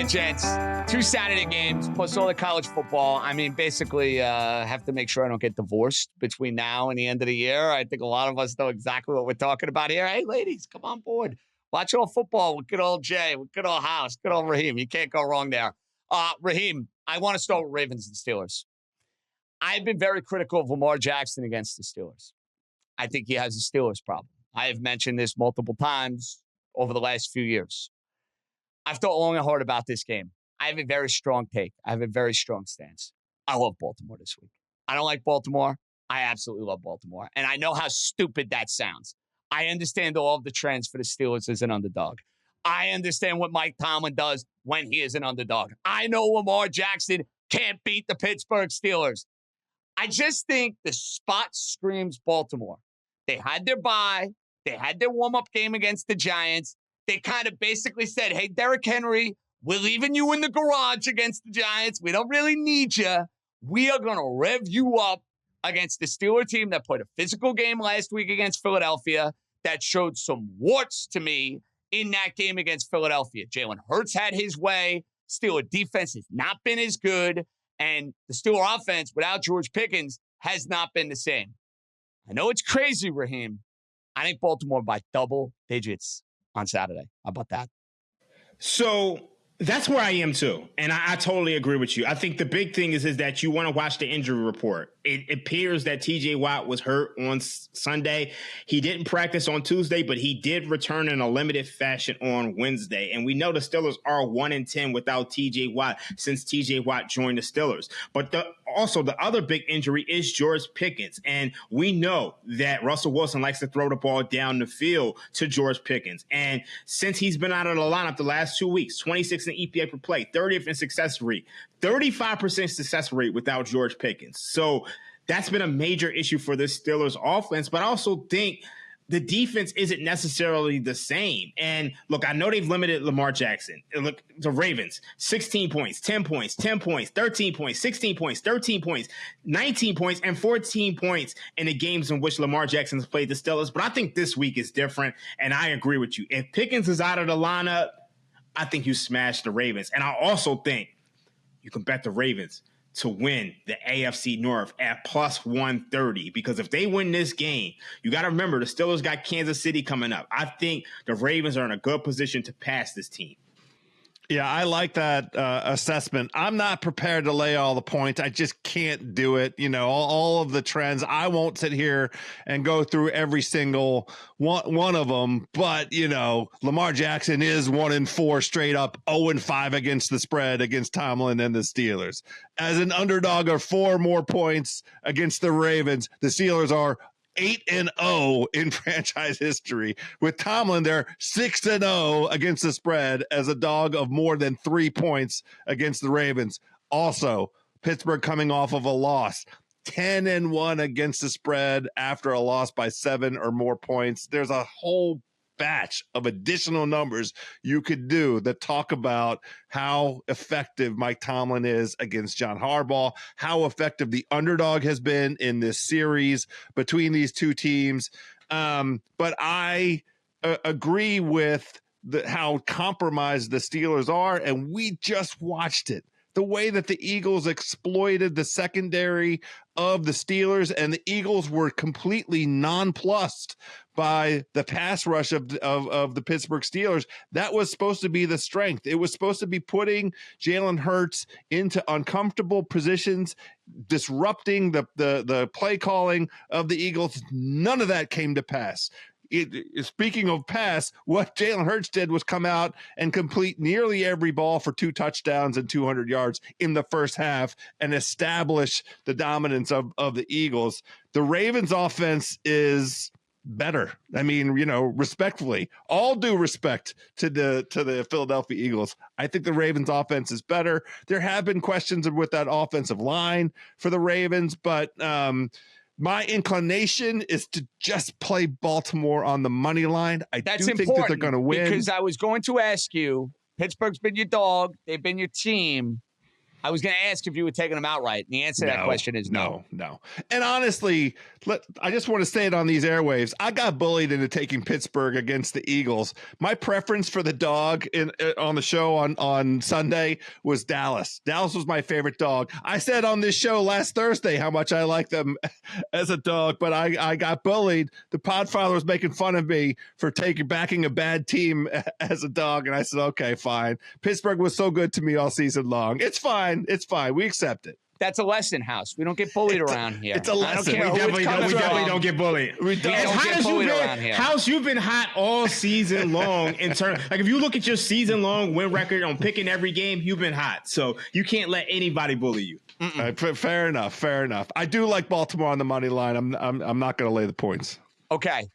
morning, gents. 2 Saturday games, plus all the college football. I mean, basically, have to make sure I don't get divorced between now and the end of the year. I think a lot of us know exactly what we're talking about here. Hey, ladies, come on board. Watch all football with good old Jay, with good old House, good old Raheem. You can't go wrong there. Raheem, I want to start with Ravens and Steelers. I've been very critical of Lamar Jackson against the Steelers. I think he has a Steelers problem. I have mentioned this multiple times over the last few years. I've thought long and hard about this game. I have a very strong take. I have a very strong stance. I love Baltimore this week. I don't like Baltimore. I absolutely love Baltimore. And I know how stupid that sounds. I understand all of the trends for the Steelers as an underdog. I understand what Mike Tomlin does when he is an underdog. I know Lamar Jackson can't beat the Pittsburgh Steelers. I just think the spot screams Baltimore. They had their bye. They had their warm-up game against the Giants. They kind of basically said, hey, Derrick Henry, we're leaving you in the garage against the Giants. We don't really need you. We are going to rev you up against the Steelers team that played a physical game last week against Philadelphia that showed some warts to me in that game against Philadelphia. Jalen Hurts had his way. Steelers defense has not been as good. And the Steelers offense without George Pickens has not been the same. I know it's crazy, Raheem. I think Baltimore by double digits on Saturday. How about that? So that's where I am too. And I totally agree with you. I think the big thing is that you want to watch the injury report. It appears that TJ Watt was hurt on Sunday. He didn't practice on Tuesday, but he did return in a limited fashion on Wednesday. And we know the Steelers are 1-10 without TJ Watt since TJ Watt joined the Steelers. But also the other big injury is George Pickens. And we know that Russell Wilson likes to throw the ball down the field to George Pickens. And since he's been out of the lineup the last 2 weeks, 26 in EPA per play, 30th in success rate, 35% success rate without George Pickens. So that's been a major issue for the Steelers offense, but I also think the defense isn't necessarily the same. And look, I know they've limited Lamar Jackson. Look, the Ravens, 16 points, 10 points, 10 points, 13 points, 16 points, 13 points, 19 points, and 14 points in the games in which Lamar Jackson has played the Steelers. But I think this week is different, and I agree with you. If Pickens is out of the lineup, I think you smash the Ravens. And I also think you can bet the Ravens to win the AFC North at plus 130, because if they win this game, you got to remember the Steelers got Kansas City coming up. I think the Ravens are in a good position to pass this team. Yeah, I like that assessment. I'm not prepared to lay all the points. I just can't do it. You know, all of the trends. I won't sit here and go through every single one of them. But, you know, Lamar Jackson is 1-4 straight up, 0-5 against the spread against Tomlin and the Steelers. As an underdog of 4 more points against the Ravens, the Steelers are 8-0 in franchise history. With Tomlin, they're 6-0 against the spread as a dog of more than 3 points against the Ravens. Also, Pittsburgh coming off of a loss, 10-1 against the spread after a loss by 7 or more points. There's a whole batch of additional numbers you could do that talk about how effective Mike Tomlin is against John Harbaugh, how effective the underdog has been in this series between these two teams. But I agree with how compromised the Steelers are, and we just watched it. The way that the Eagles exploited the secondary of the Steelers, and the Eagles were completely nonplussed by the pass rush of the Pittsburgh Steelers. That was supposed to be the strength. It was supposed to be putting Jalen Hurts into uncomfortable positions, disrupting the play calling of the Eagles. None of that came to pass. Speaking of pass, what Jalen Hurts did was come out and complete nearly every ball for 2 touchdowns and 200 yards in the first half and establish the dominance of the Eagles. The Ravens offense is better. I mean, you know, respectfully, all due respect to the Philadelphia Eagles, I think the Ravens offense is better. There have been questions with that offensive line for the Ravens, but my inclination is to just play Baltimore on the money line. That's do think that they're going to win. Because I was going to ask you, Pittsburgh's been your dog. They've been your team. I was going to ask if you were taking them outright. And the answer to that question is no. No. And honestly, I just want to say it on these airwaves. I got bullied into taking Pittsburgh against the Eagles. My preference for the dog on the show on Sunday was Dallas. Dallas was my favorite dog. I said on this show last Thursday how much I like them as a dog, but I got bullied. The Podfather was making fun of me for backing a bad team as a dog, and I said, okay, fine. Pittsburgh was so good to me all season long. It's fine. It's fine. We accept it. That's a lesson, House. We don't get bullied around here. It's a lesson. We definitely don't get bullied. We don't get bullied around here. House, you've been hot all season long. If you look at your season long win record on picking every game, you've been hot. So you can't let anybody bully you. Fair enough. I do like Baltimore on the money line. I'm not going to lay the points. Okay.